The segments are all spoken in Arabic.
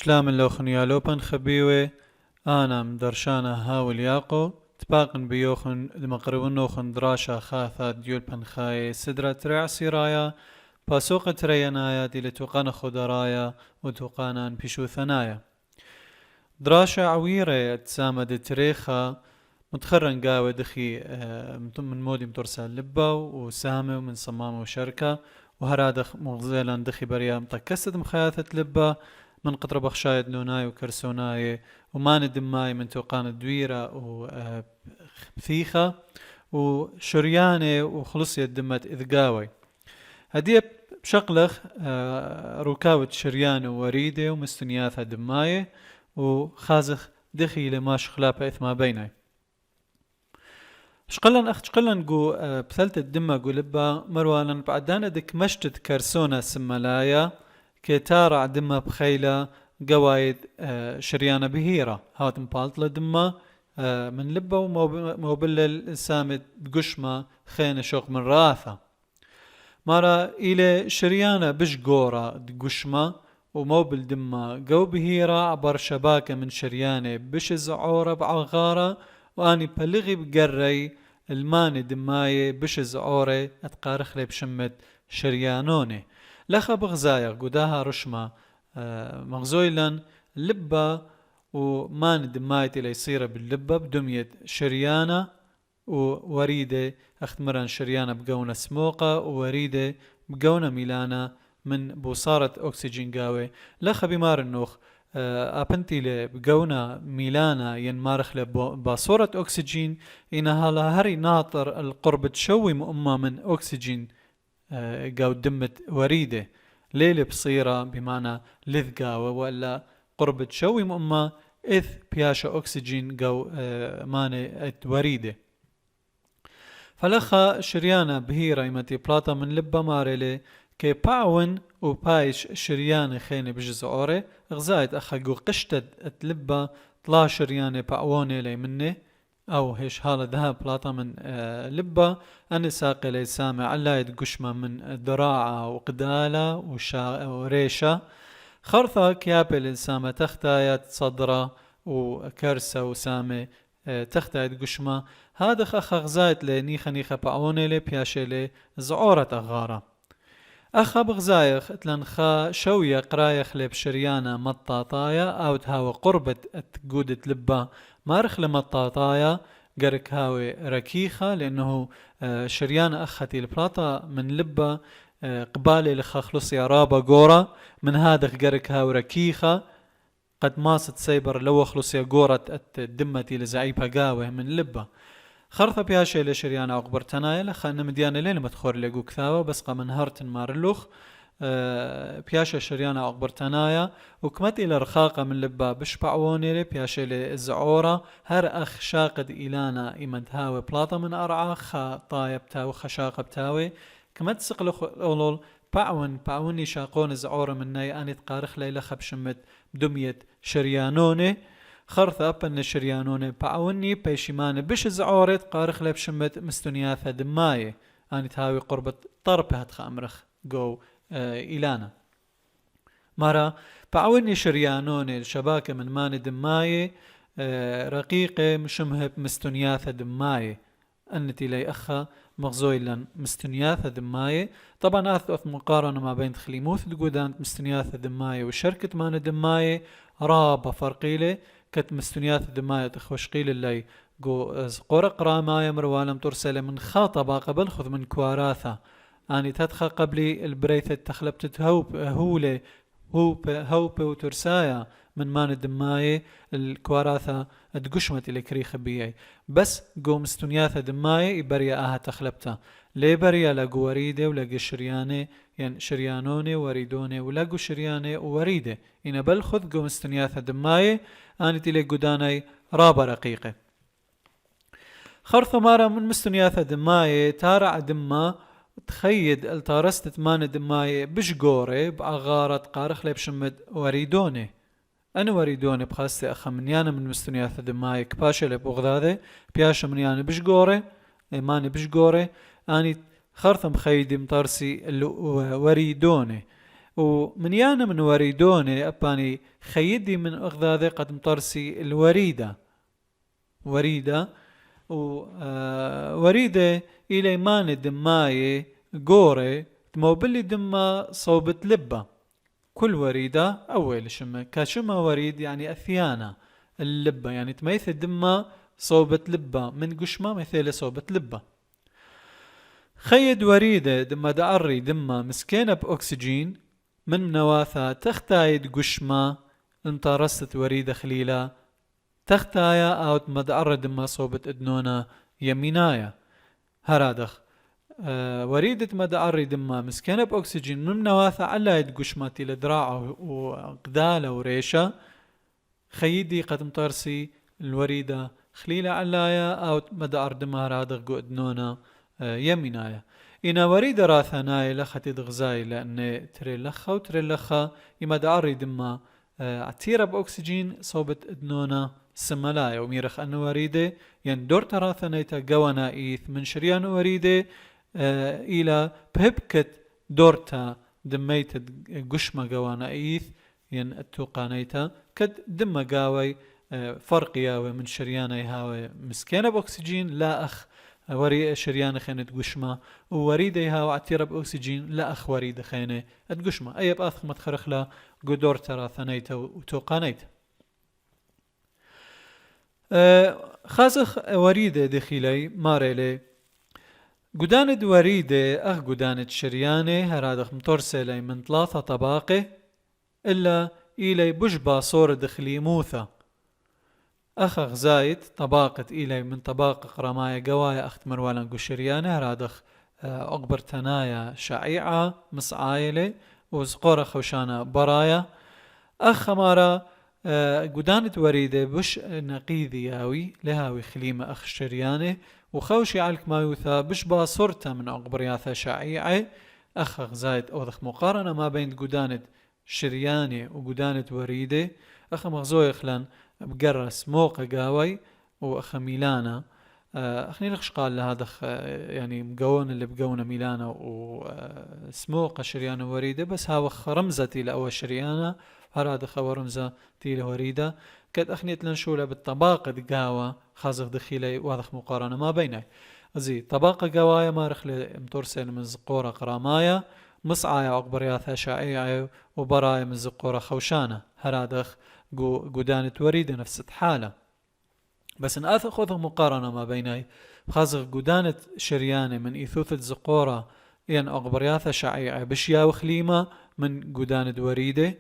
شلام اللوخن يالوبن خبيوه أنا مدرشانا هاول ياقو تباقن بيوخن المقربون نوخن دراشا خاثا ديول بنخاي سدرة ترع سيرايا باسوق ترينايا دي لتوقان خدرايا وتوقانا بيشو ثنايا دراشا عويرة تسامد تريخا متخرن قاوة دخي من مودي مترسال لبا وسامة ومن صمامة وشركة وهرادخ مغزيلا دخي بريا متكسد مخياثة لبا من قطر بخشايد نوناي وكرسوناي وما ندماي من توقان الدويرة وثيخة وشريانة وخلصية دمت إذقاوي هدية بشقلخ ركاوة شريانة ووريدة ومستنياثها دماية وخازخ دخي لماش خلافة إثما بيناي شقلن قو بثلت الدمة قو لبا مروانا بعدانا دك مشتت كرسونة سملايا كتارع دمة بخيلة قوايد شريانة بهيرة هات مبالطلة دمة من لبا وموبل سامد قشمة خين شوق من راثة مرة إلى شريانة بش قورة قشمة وموبل دمة قو بهيرة عبر شباكة من شريانة بش زعورة بعغارة واني بلغي بقري الماني دماي بش زعورة اتقارخ لي بشمت شريانوني لخا بغزايا قداها رشمة مغزويلا لبا ومان دمايتي ليصير باللبا بدمية شريانة ووريدة اختمران شريانة بقونة سموقة ووريدة بقونة ميلانة من بوصارة أكسجين قاوي لخا بمار النوخ أبنتي لبقونا ميلانا ينمارخ لباصورة أكسجين إنها لهري ناطر القرب تشوي مؤمة من أكسجين قاو دمت وريدة ليلة بصيرة بمعنى لذقاوة ولا قرب تشوي مؤمة إذ بياشا أكسجين قاو ماني وريدة فلخا شريانة بهيرة يمتي بلاطة من لبا مارلي كي باون وبايش شريانة خيني بجزء أوري غزايت أخاقو قشتد اتلبا طلا شريانة باوني لي مني أو هيش هالا ذهب بلاطة من لبا أنا ساقي لي سامع علايد قشمة من دراعة وقدالة وريشة خرطة كيابي للسامة تختايت صدرة وكرسة وسامة تختايت قشمة هذا أخا غزايت لي نيخة باوني لي بياشي لي زعورة أغارة أخا بغزايخ اتلنخا شوية قرايخ لي بشريانة مطاطايا أو تهاوى قربة تقودة لبا مارخ لمطاطايا قرك هاوي ركيخة لأنه شريانة أخاتي البلاطة من لبا قبالي لخا خلصي رابا قورة من هذا قرك هاوي ركيخة قد ماست سيبر لو خلصي قورة الدمتي لزعيبها قاوه من لبا خرطة بياشي لشريانة عقبرتنايا لخا أنا مديانة لين متخور لقو كثاوة بس قا من هارتن مارلوخ بياشي شريانة عقبرتنايا وكمت إلى رخاقة من لبا بشبعوني لي بياشي للزعورة هر أخ شاقد إلانا إمد هاوي بلاطة من أرعا خا طايا بتاوي خشاقة بتاوي كمت سقلخ أولول باوني شاقون الزعورة مني أني تقارخ لي لخا بشمت دمية شريانوني خرثة أبن شريانوني باوني بيشيماني بش زعورت قارخ لي بشمت مستنياثة دماي أني تهاوي قربة طربها تخامرخ قو إلانا مرة باوني شريانوني الشباكة من ماني دماي رقيقة مشمهب مستنياثة دماي أنتي لي أخا مغزويلا مستنياثة دماي طبعا أثبت مقارنة ما بين تخليموث القودان مستنياثة دماي وشركة ماني دماي رابا فرقيلي كت مستنياث دماية تخوشقيل اللي قو قرق رامايا مروالم ترسل من خاطبة قبل خذ من كواراثة أني تدخل قبلي البريثة تخلبت هولي هوب وترسايا من مان دماية الكواراثة تقشمت اللي كريخ بيي بس قو مستنياث دماية يبريا آها تخلبتها ليه بريا لقو وريدة ولقو شريانة يعني شريانوني وريدوني ولقو شريانة ووريدة إنا بلخذ قو مستنياث دماية أني تلي قداني رابا رقيقة خرث مارا من مستنياثة دماية تارع دما تخيد التارست مان دماية بش قوري بعغارة قارخ لي بشمد وريدوني أنا وريدوني بخاستي أخا منيانا من مستنياثة دماية كباشة لي بغذاذي بياشا منيانا بش قوري ماني بش قوري أني خرث مخيدي مطارسي وريدوني ومن يانا من وريدوني أباني خيدي من أغذاذي قد مطرسي الوريدة وريدة وريدة إلي مان دماي قوري تموبلي دما صوبت لبة كل وريدة أول شمة كشمة وريد يعني أثيانة اللبة يعني تميث دما صوبت لبة من قشمة مثل صوبت لبة خيد وريدة دما دعري دما مسكينة بأكسجين من منواثة تختايد قشمة انت رست وريدة خليلة تختايا أو مدعر دما صوبت إدنونا يمينايا هرادخ وريدة مدعري دما مسكينة بأكسجين من منواثة على يد قشماتي لدراعه وقدالة وريشة خيدي قد مطرسي الوريدة خليلة علايا أو مدعر دما هرادخ قو إدنونا يمينايا إنا وريدة راثناي لخت غزاي لأن تريلخة وتريلخة إما دعري دما عتيرة بأكسجين صوبت إدنونا سملايا وميرخ أن وريدة يندور تراثنيتا قوانا إيث من شريان وريدة إلى بهبكت دورتا دميت قشمة قوانا إيث ين التوقانيتا كد دم قاوي فرقياوي من شرياني هاوي مسكينة بأكسجين لا أخ وري شريانة خينة قشمة ووريدة هاو عتيرة بأكسجين لا أخ وريدة خينة قشمة أي بأثخ متخرخلا قدور تراثنيتا وتوقانيتا خازخ وريدة دخيلي ماريلي قدانة وريدة قدانة شريانة هرادخ مترسلي من 3 طباقة إلا إلي بجبا صور دخلي موثة أخ زايد طباقة إلي من طباقة قرماية قوايا أخت مروالا قو شريانة هرادخ أقبر تنايا شعيعة مصعايلة وزقورة خوشانة برايا أخ مارا قدانة وريدة بش نقيذي ياوي لهاوي خليمة أخ شريانة وخوشي علك ما يوثى بش باصرته من أقبرياثة شعيعة أخ زايد أوضخ مقارنة ما بين قدانة شريانة وقدانة وريدة أخ مغزوي خلان بقرس موقع قاوي وأخ ميلانا أخني لخش قال لهذا يعني مقون اللي بقونا ميلانا وسموقة شريانة وريدة بس هاوخ رمزتي لأول شريانة هراد خوا رمزة تيله وريدة كد أخنيت لنشولة بالطباقة قاوة خازخ دخيلي واضح مقارنة ما بينه زي طباقة قوايا مارخ لمترسين من زقورة قرامايا مصعايا عقبرياثها شائعة وبرايا من زقورة خوشانة هرادخ قدانة وريدة نفس حالة بس ان أخذ مقارنة ما بينه خازخ قدانة شريانة من إيثوثة زقورة ين عقبرياثها شائعة بشيا وخليمة من قدانة وريدة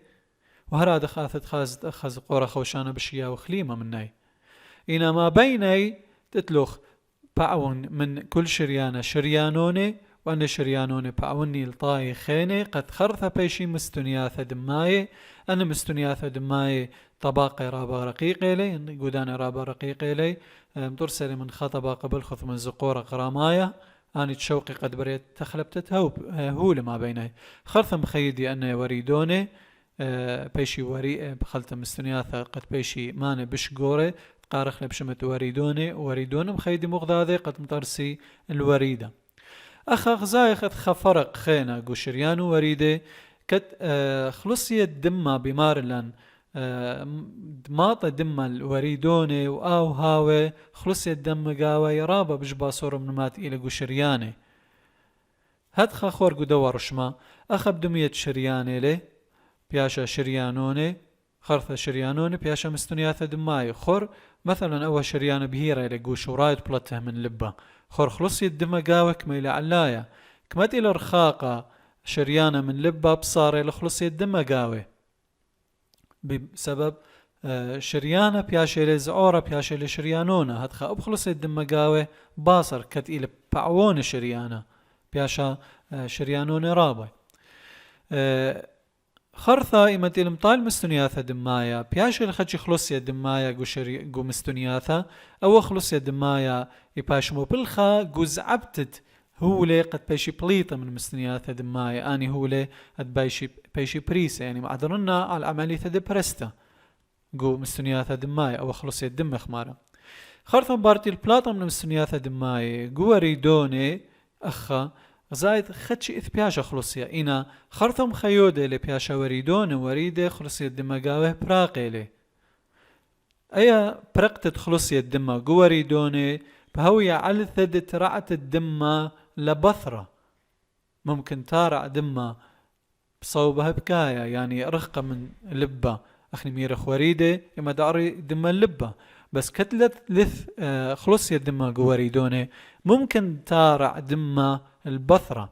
وهراد خاثت خازت أخذ قورة خوشانة بشيا وخليمة مني إنا ما بيني تتلوخ بعون من كل شريانة شريانوني وأن شريانوني بعوني الطاي خيني قد خرث بيشي مستنياثة دماي أنا مستنياثة دماي طباقة رابا رقيقي لي قدان رابا رقيقي لي مترسل من خطبة قبل خذ من زقورة قرامايا أني تشوقي قد بريت تخلبتت هو لما بيني خرث مخيدي أن وريدوني بيشي وري بخلت مستنياثة قد بيشي ماني بش قوري قارخ لبشمة وريدوني مخيدي مغذاذي قد مترسي الوريدة أخ غزاي قد خفرق خينا قو شريانو وريدة كد خلصية دمة بمارلان دماطة دمة الوريدوني وآو هاوي خلصية دم قاوي رابا بجبا صور منمات إلى قو شرياني هاد خاخور قو دور شما أخب دمية شرياني لي بياشا شريانوني خرثة شريانوني بياشا مستنياثة دماي خور مثلا أول شريان بهيرة يلقو شورايت بلته من لبه خور خلصي الدم قاوك ميلا علايا كمت إلى رخاقة شريانة من لبه بصاري لخلصي الدم قاوي بسبب شريانة بياشا لزعورة بياشا لشريانونة هدخا أبخلصي الدم قاوي باصر كت إلى بعوون شريانة بياشا شريانونة رابي خرثة إمتي المطال مستنياثة دمايا بياشا لخدش خلصي دمايا قو مستنياثة أو خلصي دمايا يباشمو بالخا قو زعبتت هولي قد بيشي بليطة من مستنياثة دمايا آني هولي قد بيشي بريسة يعني معذرنا على عملية دبرستا قو مستنياثة دمايا أو خلصي الدم خمارة خرثة بارتي البلاطة من مستنياثة دمايا قو ريدوني أخا غزايد خدشي إث بياشا خلصية إنا خرطم خيودة لبياشا وريدون وريدة خلصية دماغاوه براقيلي أيا برقتت خلصية الدماغ وريدوني بهوية على ثدت رعت الدماغ لبثرة ممكن تارع دماغ بصوبها بكاية يعني رخقة من لبة أخني ميرخ وريدة إما داري دماغ اللبة بس كتلة لث خلصية دماغ وريدوني ممكن تارع دماغ البثرة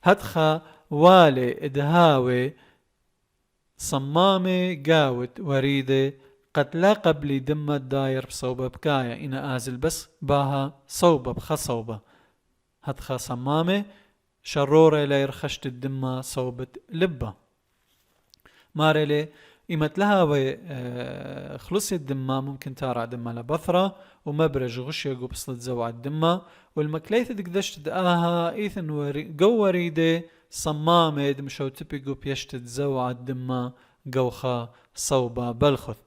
هدخا والي ادهاوي صمامي قاوت وريدة قد لا قبلي دمة داير بصوبة بكاية إنا آزل بس باها صوبة بخصوبة هدخا صمامي شرورة لا يرخشت الدمة صوبة لبة مارلي إمت لها خلصي الدمة ممكن تارع دمة لبثرة ومبرج غشية بصلت زوع الدمة والمكليثة تقدش تدقاها إيثن قو وريدة صمامة دمشو تبقو بيشتد زوع الدمة قوخة صوبة بلخث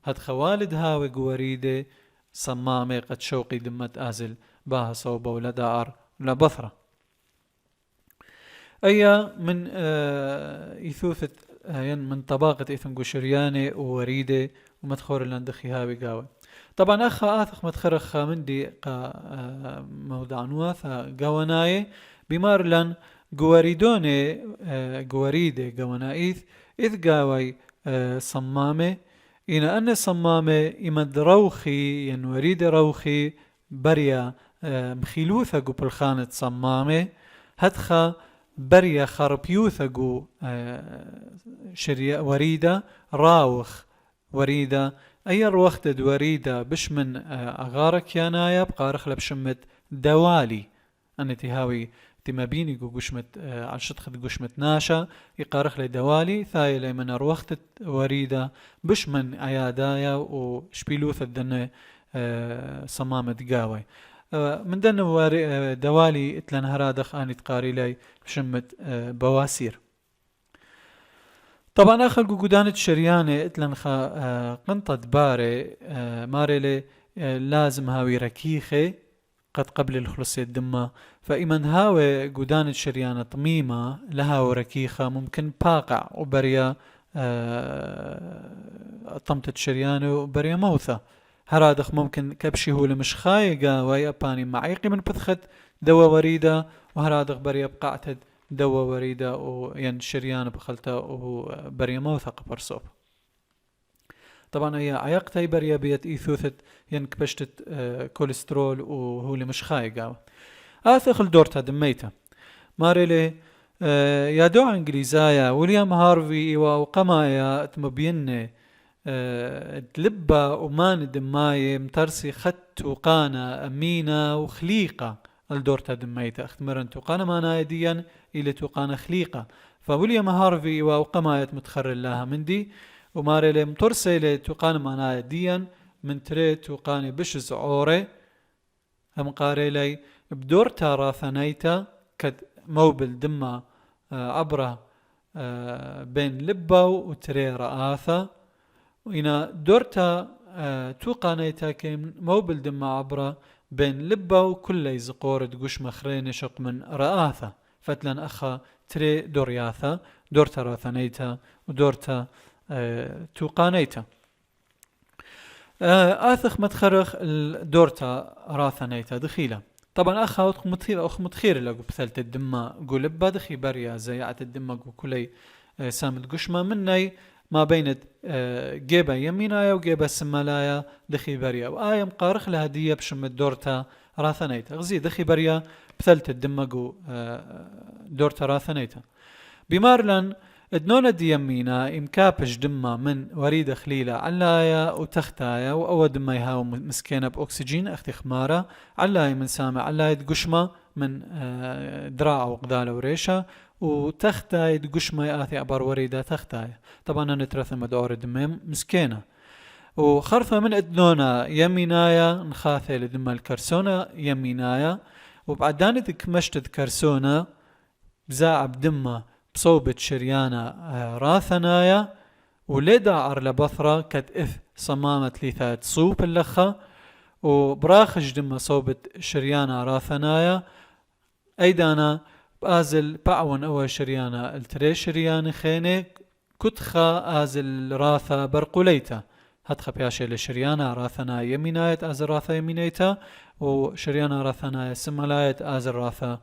هاد خوالد هاوي قوريدة صمامة قد شوقي دمة آزل باها صوبة ولا دار ولا بثرة أي من إيثوثة من طباقة إيثن قشرياني ووريدة ومدخور اللاندخي هاوي قاوي طبعا أخا آثخ مدخرخ مندي موضع نواثا قواناي بمار لن قواريدوني قواريدة قوانايث إذ قاوي صمامة إنا أن صمامة إمد روخي وريد روخي بريا مخيلوثة قو بالخانة صمامة هدخا بريا خربيوثة قو وريدة راوخ وريدة أي الوقت وريدة بش من أغارك يانايا بقارخ لبشمت دوالي أنا تهاوي تمابيني قشمت على شطخة قشمت ناشا يقارخ لي دوالي ثاي لي من أروخت وريدة بش من عيادايا وشبيلوث الدنة صمامة قاوي من دن دوالي اتلن هرادخ آني تقاري لي بشمت بواسير طبعا أخلقو قدانة شريانة اتلن قنطة باري ماري لي لازم هاوي ركيخي قد قبل الخلصية الدمة فإمن هاوي قدانة شريانة طميمة لها وركيخة ممكن باقع وبريا طمتة شريانة وبريا موثة هرادخ ممكن كبشي هو لمش خايقة ويأباني معيقي من بثخت دوا وريدة وهرادخ بريا بقعتد دوا وريدة وين شريانة بخلتها وبريا موثة قبر صوب طبعا هي عيقتها بريا بيت إيثوثت ينكبشتت كوليسترول وهو اللي مش خايقة آثخل دورتها دميتها ماريلي يادو انجليزايا ويليام هارفي وقمايا تمبين تلبى ومان دماي مترسي خت وقانا أمينة وخليقة الدورتها دميتها اختمرن توقانا مانا يديا إلي توقانا خليقة فويليام هارفي وقمايا متخرر لها من دي وماريلي مترسي لي توقانا مانا يديا من تريد توقاني بش زعوري هم قاري لي بدورتا راثنيتا كد موبل دمى عبره بين لبا وتري رآثة وإنا دورتا توقانيتا كيم موبل دمى عبره بين لبا وكل يزقور تقوش مخرين شق من رآثة فتلن أخا تري دورياثة دورتا راثنيتا ودورتا توقانيتا آثخ متخرخ الدورتا راثنيتا دخيلة طبعا أخا أخ متخير لقو بثلت الدماء قول لبا دخي بريا زيعة الدماء كلي سامد قشمة مني ما بين جيبا يمينايا وجيبا سمالايا دخي بريا وآية مقارخ لها دية بشمت دورتا راثنيتا غزي دخي بريا بثلت الدماء دورتا راثنيتا بمارلن ادنونا دي يمينا امكابش دمة من وريدة خليلة علايا وتختايا وأو دمة يهاو مسكينة بأكسجين اختي خمارة علايا من سامع علايا دقشمة من دراع وقدالة وريشة وتختايا دقشمة يآثي عبر وريدة تختايا طبعا نترث مدعور دمة مسكينة وخرفة من ادنونا يمينايا نخاثي لدمة الكرسونة يمينايا وبعداني تكمشت كرسونة بزاعب دمة بصوبة شريانة راثنايا ولدا عرل بثرة كتئث صمامة ليثات صوب اللخة وبراخش دم صوبة شريانة راثنايا أيدانا بآزل باعون أو شريانا التري شريان خيني كتخا آزل راثا برقوليتا هتخا بياشي لشريانا راثنا يمينايت آزل راثا يمينيتا وشريانا راثنا سمالايت آزل راثا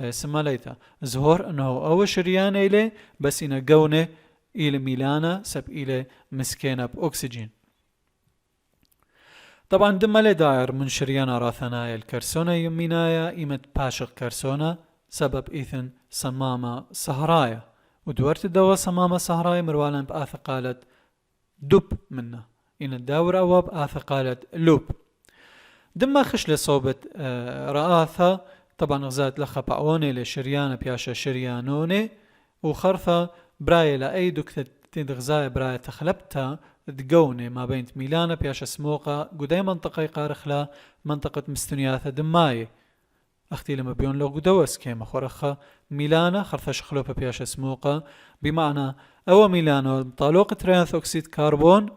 سماليتا زهور أنه أو شريان إلي بس إنا قوني إلى ميلانا سب إلى مسكينة بأكسجين. طبعا دمالي داير من شريانا راثنايا الكرسونة يمينايا إيمت باشق كرسونة سبب إيثن صمامة صهرايا ودورت الدواء صمامة صهرايا مروالا بآثقالة دب منه إن الدور أواب آثقالة لوب دما خش لصوبة رآثة طبعا غزات لخا بعوني لشريانة بياشا شريانوني وخرثة براي لأي دكتة تدغزاي براي تخلبتها تقوني ما بين ميلانا بياشا سموقة قداي منطقة قارخلا منطقة مستنياثة دماي اختي لما بيون لو قدوس كيما خورخة ميلانا خرثة شخلوبة بياشا سموقة بمعنى او ميلانا طالوق تريانث اكسيد كربون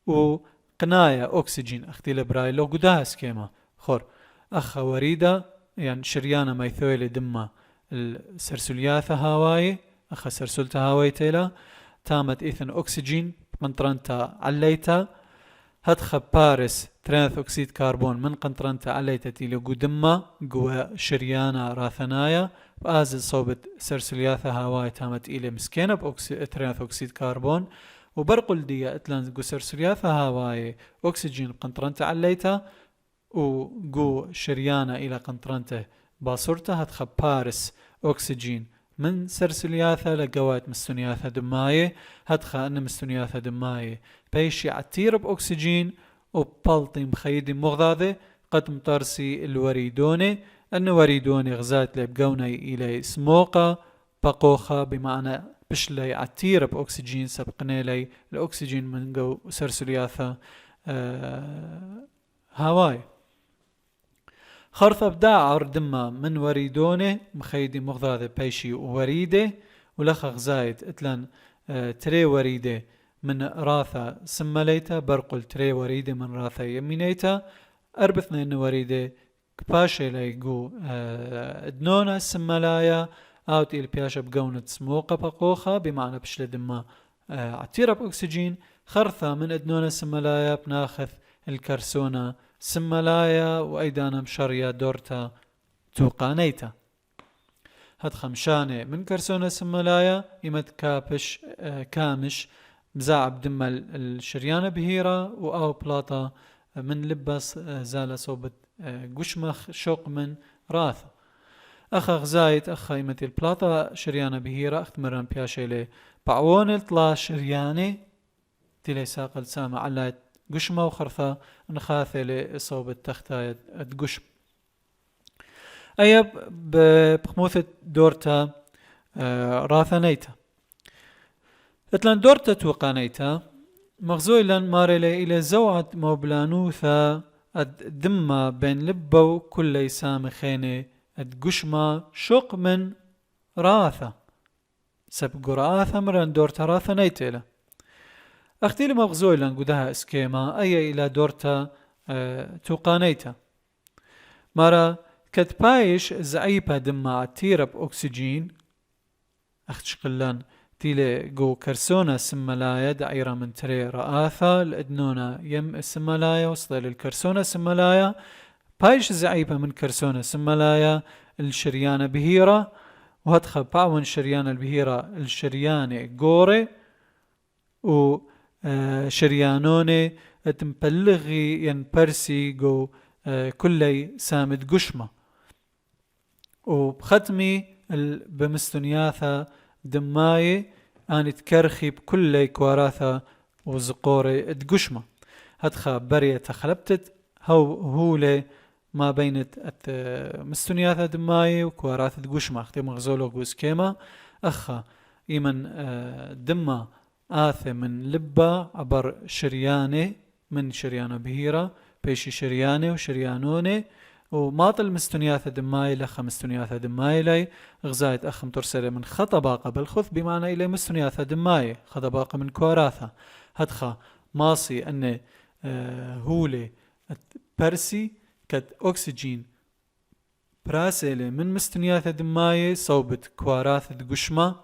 وقناية اكسجين اختي لبراي لو قداس كيما خور اخا وريدة يعني شريانة ميثويل دمة السرسلياثة هاواي اخا سرسلتها هاواي تيلا تامت إيثن أكسجين قنطرنتا عليتا هدخل بارس ترانث أكسيد كربون من قنطرنتا عليتا تيلو قدمة قوى شريانا راثنايا بآزل صوبة سرسلياثة هاواي تامت إلي مسكينة ترانث أكسيد كربون وبرقل دي اتلان قو سرسلياثة هاواي أكسجين قنطرنتا عليتا وقو شريانا إلى قنطرنتا باصورتا هدخل بارس أكسجين من سرسلياثة لقوات مستنياثة دماية هدخا أن مستنياثة دماية بيشي عتير بأكسجين وبالطي مخيدي مغضاضة قد مطرسي الوريدوني أن وريدوني غزات لبقوني إلي سموقة بقوخة بمعنى بشلي عتير بأكسجين سبقني لي الأكسجين من قو سرسلياثة هاواي خرثة بداعر دمة من وريدوني مخيدي مغضاضة بيشي وريدة ولخ غزايد اتلان تري وريدة من راثة سماليتا برقل تري وريدة من راثة يمينيتا أربثنا إن وريدة كباشي ليقو دنونا سمالايا اوت إل بياشا بقونة سموقة بقوخة بمعنى بشل دمة عتيرة بأكسجين خرثة من ادنونا سمالايا بناخذ الكرسونة سمالايا وأيدانا مشاريا دورتا توقانيتا هاد خمشانة من كرسونة سمالايا إمت كابش كامش مزاعب دم الشريانة بهيرة وأو بلاطة من لبس زالة صوبة قشمخ شوق من راثة أخا غزايت أخا إمت البلاطة شريانة بهيرة أختمران بياشيلي بعوون الطلا شريانة تلي ساقل سامة على قشمة وخرثة نخاثة لصوبة تختاية قشم أيب بخموثة دورتا راثانيتا اتلان دورتا توقانيتا مغزويلا ماريلي إلى زوعة موبلانوثا الدمة بين لبو كل سامخيني قشمة شق من راثة سب قراثة مران دورتا راثانيتا أختي لما مغزويلا قدها اسكيما أي إلى دورتا توقانيتا مارا كتبايش زعيبا دماء تيرا بأكسجين أختشقلان تيلي قو كرسونة سمالايا دعيرا من تري رآثة لأدنونا يم السمالايا وصل للكرسونة سمالايا بايش زعيبا من كرسونة سمالايا الشريانة بهيرة وهدخل باون شريانة البهيرة الشريانة قوري و شريانوني تمبلغي ينبرسي قو كلي سامد قشمة وبختمي بمستنياثة دماي أن تكرخي بكلي كواراثة وزقوري قشمة هدخا برية تخلبتت هولي ما بين مستنياثة دماي وكواراثة قشمة اختي مغزولو قوس كيما أخا إيمن دمه آثة من لبا عبر شريانة من شريانة بهيرة بيشي شريانة وشريانونة وماطل مستنياثة دماي لخا مستنياثة دماي لي غزايت أخم ترسل من خطباقة بالخث بمعنى إلي مستنياثة دماي خطباقة من كوراثة هدخا ماصي أن هولي برسي كد أكسجين براسيلي من مستنياث دماي صوبت كواراث قشمة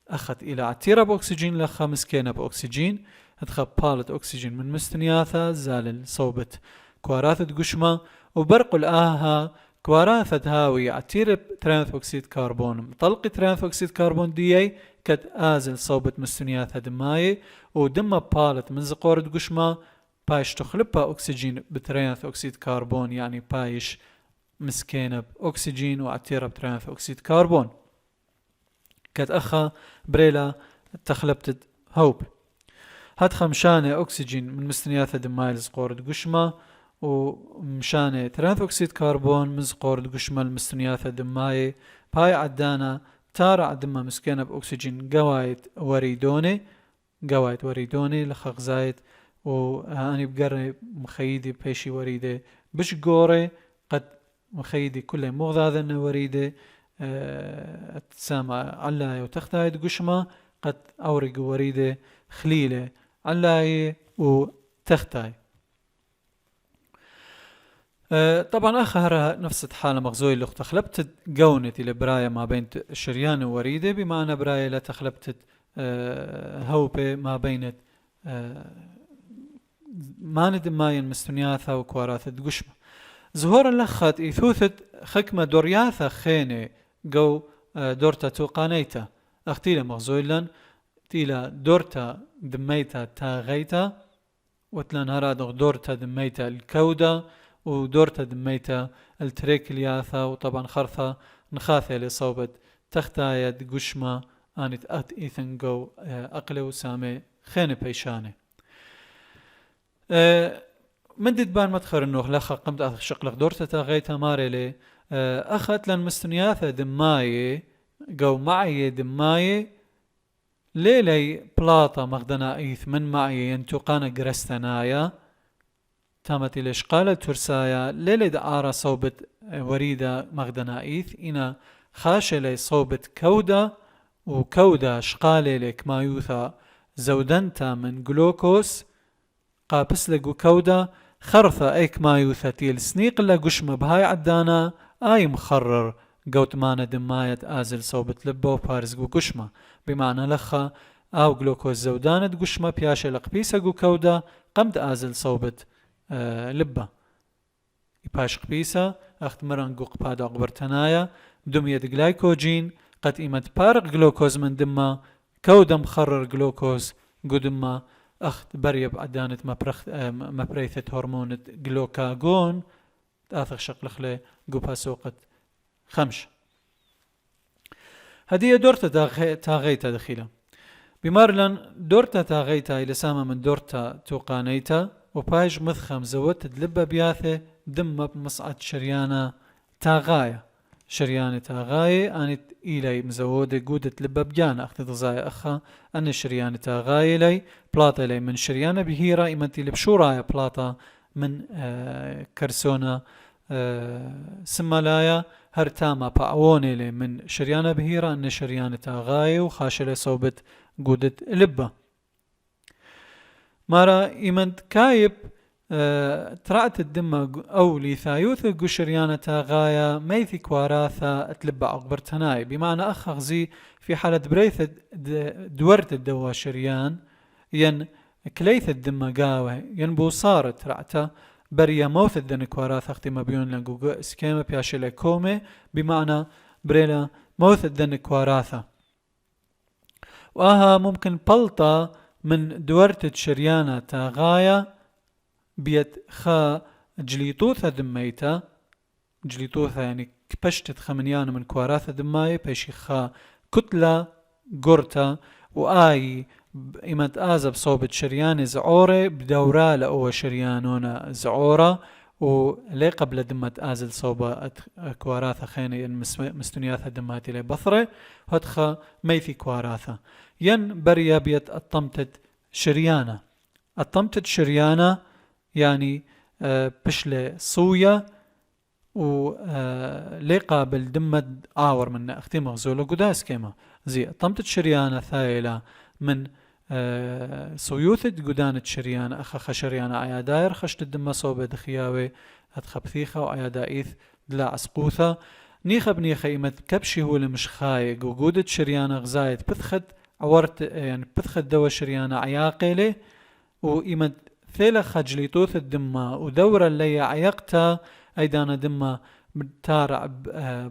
أخذ إلى عتيرة بأكسجين لخا مسكينة بأكسجين أدخل بالة أكسجين من مستنياثة زال صوبت كواراث قشمة وبرق الآها كواراث هاوي عتيرة ترانث أكسيد كربون مطلق ترانث أكسيد كربون دي كت آزل صوبت مستنياثة دماي ودم بالة من زقورة قشمة بايش تخلبها أكسجين بترانث أكسيد كربون يعني بايش مسكينة بأكسجين وعتيرة بترانث أكسيد كربون كت أخا بريلا تخلبت هوب هاد مشانة أكسجين من مستنياثة دماي لزقورة قشمة ومشانة ترانث أكسيد كربون من زقورة قشمة لمستنياثة دماي باي عدانا تارع عدما مسكينة بأكسجين قوايت وريدوني لخق زايد واني بقرني مخيدي بيشي وريدة بش قوري قد مخيدي كله مغذاذن وريدة تسامع علاي وتختاي قشمة قد أورق وريدة خليلة علاي وتختاي طبعا أخر نفس الحالة مغزوي اللي تخلبت قونتي لبراية ما بين شريان ووريدة بمعنى براية لا تخلبت هوبة ما بين ماند ماين مستنياثة وكواراثة قشمة زهور اللخات إيثوثت خكمة دورياثة خيني قو دورتا توقانيتا اختيلا مغزوي لن تيلا دورتا دميتا تاغيتا وتلان هرادغ دورتا دميتا الكودة ودورتا دميتا التريكلياثة وطبعا خرثة نخاثة لصوبة تختايا قشمة آنت إيثن قو أقلو سامي خين بيشاني مدد بان مدخر النوخ لخا قمت أشقلق دورتا تاغيتا ماريلي أخذت لن مستنياثة دماي قو معي دماي ليلي بلاطة مغدنا إيث من معي ينتقانا قرستنايا تامت الاشقالة ترسايا ليلي دعارة صوبت وريدة مغدنا إيث إنا خاشلي صوبت كودة وكودة شقالي لك ما يوثا زودنتا من جلوكوس قابس لقو كودة خرثة ايك ما يوثتيل سنيق لقشمة بهاي عدانا اي مخرر قوت مانا دمايت ازل صوبت لبه وبارز قو قشمة بمعنى لخا او جلوكوز زودانة قشمة بياشي لقبيسة قو كودة قمت ازل صوبت لبه باش قبيسة اخت مران قو قبادة قبرتنايا دمية جلايكوجين قد ايمت بارق جلوكوز من دمه كودة مخرر جلوكوز قو دمه أخت بريب عدانة مبريثة هرمون جلوكاغون آثر شقلخ لي قوبها سوقت خمش هدية دورتا تاغيتا دخيلة بمارلن دورتا تاغيتا إلى سامة من دورتا توقانيتا وبايج مذخم زودت دلبة بياثة دم بمصعد شريانة تاغاية شريانة تاغاية آنت إلي مزودة قودة لبة بيانا أخذ ضزاي أخا أن شريانة تاغاية لي بلاطة لي من شريانة بهيرة إيمانتي لبشورايا بلاطة من كرسونة سمالايا هرتاما باعوني لي من شريانة بهيرة أن شريانة تاغاية وخاشلة صوبت قودة لبة مارا إيمانت كايب ترعت الدم أو لثايوث قشريانة غاية ميثي كواراثة اتلبع عقبرتناي بمعنى أخغزي في حالة بريث دورت الدوا شريان ين كليث الدم قاوة ينبو صارت رعتا بريا موث الدن كواراثة اختما بيون لنقو اسكيما بياشي كومي بمعنى بريلا موث الدن كواراثة وآها ممكن بلطة من دورت شريانة تاغاية بيت خا جليطوثة دميتا جليطوثة يعني كبشتت خمنيانا من كواراثة دماي بيشي خا كتلة قرطة وآي إمت آزب صوبت شريان زعورة بدورة لأوه شريانونا زعورة ولي قبل دمت آزل صوبة كواراثة خيني مستنياثة دماتي لي بثرة هدخا ميثي كواراثة ين بريا بيت الطمتت شريانة الطمتت شريانة يعني بشلة صوية ولي قابل دمد آور من أختي مغزولة قداس كيما زي طمتت شريانة ثايلة من صيوثة قدانة شريانة أخا شريانة عيا داير خشت الدم صوبة دخياوي هتخبثيخة وعيا دايث دلا عسقوثة نيخة بنيخة إيمت كبشي هو المشخايق وجودة شريانة غزايت بثخت عورت يعني بثخت دوا شريانة عياقلة وإيمت ثيلا خجليتوث الدماء ودورا اللي عيقتا أيضا دماء بتارع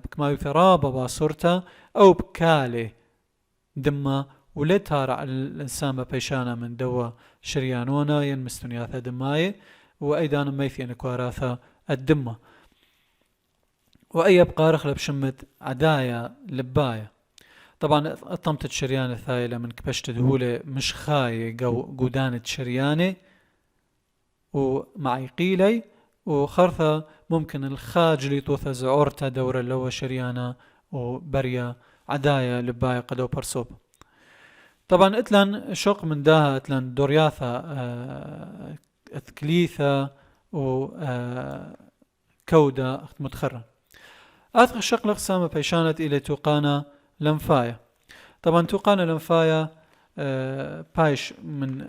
بكما يثرابا باصورتا أو بكالي دماء ولا تارع الإنسان بيشانا من دوا شريانونا ينمستنياثا دماء وأيضا ميثين كواراثا الدماء وأي بقى رخلة بشمت عدايا لبايا. طبعا اطمت الشريانة الثايلة من كبشت دهولة مش خاي قودانة شريانة ومعي قيلي وخرثة ممكن الخاج اللي توثى زعورتا دورة اللي هو شريانة وبريا عدايا لبايا قدو برسوب. طبعا اتلان شق من داها اتلان دورياثا اتكليثة وكودة متخرن آخر الشق الأقسام بيشانت إلى توقانا لنفايا. طبعا توقانا لنفايا بايش من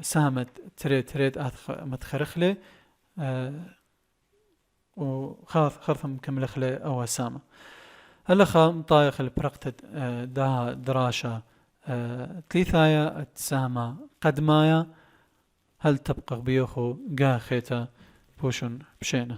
سامت تريد متخرخلة وخرث مكملخلة أو سامة هلخا مطايخ البرقت دا دراشة تليثايا السامة قدمايا هل تبقى بيوخو قاخيتا بوشن بشينا.